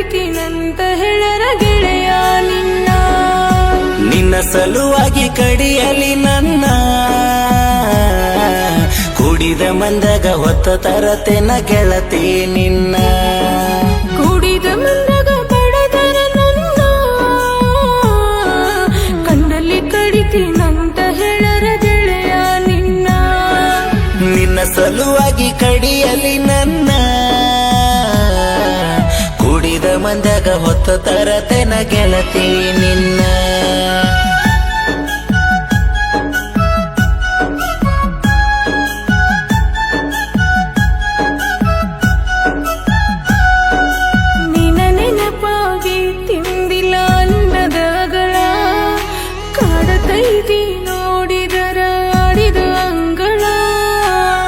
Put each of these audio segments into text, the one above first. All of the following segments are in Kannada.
ಕಡಿತೀನಂತ ಹೇಳರ ಗೆಳೆಯ ನಿನ್ನ ಸಲುವಾಗಿ ಕಡಿಯಲಿ ನನ್ನ ಕುಡಿದ ಮಂದಾಗ ಹೊತ್ತ ತರತೆನ ಗೆಳತಿ ನಿನ್ನ ಕುಡಿದ ಮಂದಾಗ ಬಡದರ ನನ್ನ ಕಂಡಲ್ಲಿ ಕಡಿತೀನಂತ ಹೇಳರ ಗೆಳೆಯ ನಿನ್ನ ಸಲುವಾಗಿ ಕಡಿಯಲಿ ನನ್ನ ಕುಡಿದ ಮಂದಾಗ ಹೊತ್ತ ತರತೆನ ಗೆಳತಿ ನಿನ್ನ ನೋಡಿದರ ಆಡಿದ ಅಂಗಳ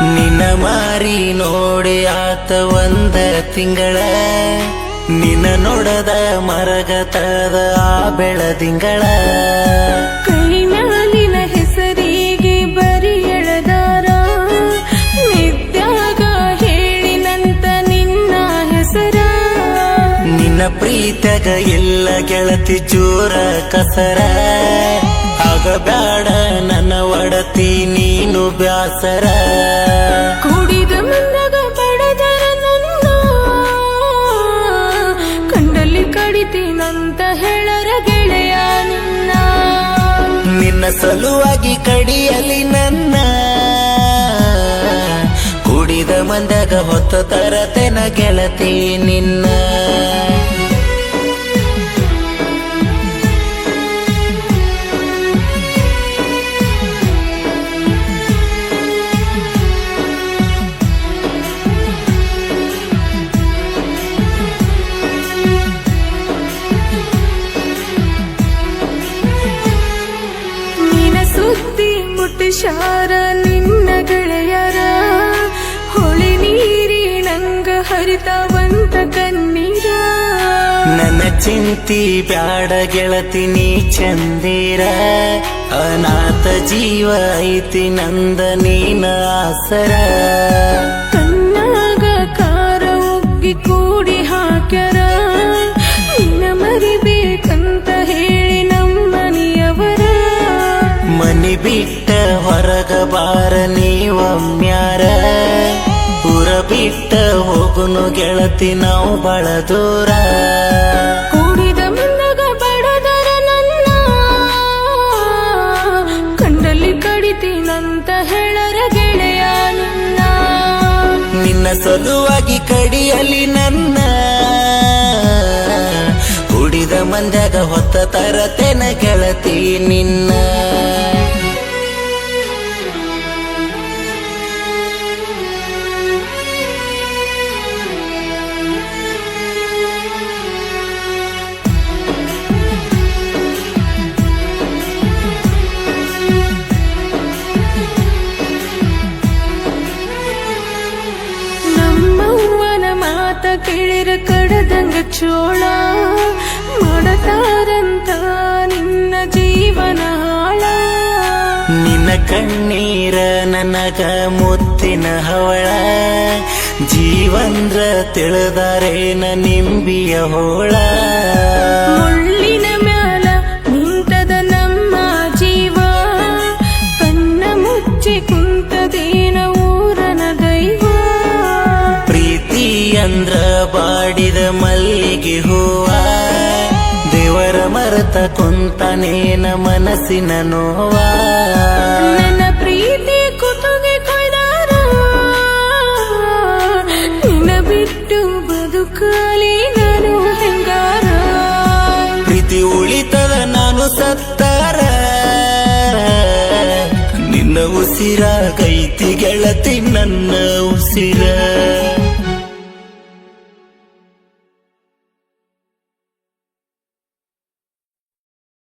ನಿನ್ನ ಮಾರಿ ನೋಡಿ ಆತ ಒಂದ ತಿಂಗಳ ನಿನ್ನ ನೋಡದ ಮರಗತದ ಆ ಬೆಳದಿಂಗಳ ಕೈ ಮ್ಯಾಲಿನ ಹೆಸರಿಗೆ ಬರಿ ಎಳೆದಾರ ನಿತ್ಯಾಗ ಹೇಳಿನಂತ ನಿನ್ನ ಹೆಸರ ನಿನ್ನ ಪ್ರೀತ್ಯಾಗ ಎಲ್ಲ ಗೆಳತಿ ಚೂರ ಕಸರ ಆಗ ಬ್ಯಾಡ ನನ್ನ ಒಡತಿ ನೀನು ಬ್ಯಾಸರ ಕುಡಿದ ಮಂದಾಗ ಬಡದರ ನನ್ನ ಕಂಡಲ್ಲಿ ಕಡಿತೀನಂತ ಹೇಳರ ಗೆಳೆಯ ನಿನ್ನ ಸಲುವಾಗಿ ಕಡಿಯಲಿ ನನ್ನ ಕುಡಿದ ಮಂದಾಗ ಹೊತ್ತ ತರತೆನ ಗೆಳತಿ ನಿನ್ನ ಮುಟ್ಟಿಸಾರ ನಿನ್ನ ಗೆಳೆಯರ ಹೊಳಿ ನೀರಿ ನಂಗ ಹರಿತಾವಂತ ಕಣ್ಣೀರ ನನ್ನ ಚಿಂತಿ ಬ್ಯಾಡ ಗೆಳತಿ ನೀ ಚಂದೀರ ಅನಾಥ ಜೀವ ಐತಿ ನಂದ ನೀನ ಆಸರ ಕಣ್ಣಾಗ ಕಾರ ಒಗ್ಗಿ ಕೂಡಿ ಹಾಕ್ಯಾರ ನಿನ್ನ ಮರಿಬೇಕಂತ ಹೇಳಿ ನಮ್ಮನಿಯವರ ಮನಿ ಬಿಟ್ಟ ಹೊರಗ ಬಾರ ನೀವಮ್ಯಾರ ಊರ ಬಿಟ್ಟ ಹೋಗುನು ಗೆಳತಿ ನಾವು ಬಾಳ ದೂರ ಕೂಡಿದ ಮಂದಾಗ ಬಡದರ ನನ್ನ ಕಂಡಲ್ಲಿ ಕಡಿತೀನಂತ ಹೇಳರ ಗೆಳೆಯ ನಿನ್ನ ಸಲುವಾಗಿ ಕಡಿಯಲಿ ನನ್ನ ಕುಡಿದ ಮಂದ್ಯಾಗ ಹೊತ್ತ ತರತೆನ ಗೆಳತಿ ನಿನ್ನ ಮಾತ ಕೇಳಿರ ಕಡದಂಗ ಚೋಳ ಮಾಡತಾರಂತ ನಿನ್ನ ಜೀವನ ಹಾಳ ನಿನ್ನ ಕಣ್ಣೀರ ನನಗ ಮುತ್ತಿನ ಹವಳ ಜೀವಂದ್ರ ತಿಳಿದಾರೇನ ನಿಂಬಿಯ ಹೋಳ ಮುಳ್ಳಿನ ಮ್ಯಾಲ ನಿಂತದ ನಮ್ಮ ಜೀವ ಕಣ್ಣ ಮುಚ್ಚಿ ಕುಂತದೇನ ಊರನ ದೈವ ಅಂದ್ರ ಬಾಡಿದ ಮಲ್ಲಿಗೆ ಹೂವ ದೇವರ ಮರೆತ ಕುಂತನೇನ ಮನಸ್ಸಿನ ನೋವ ನನ್ನ ಪ್ರೀತಿ ಕುತುಗೆ ಕೊಯ್ದಾರ ನಿನ್ನ ಬಿಟ್ಟು ಬದುಕಲಿ ನಾನು ಹೆಂಗಾರ ಪ್ರೀತಿ ಉಳಿತದ ನಾನು ಸತ್ತಾರ ನಿನ್ನ ಉಸಿರ ಕೈತಿ ಗೆಳತಿ ನನ್ನ ಉಸಿರ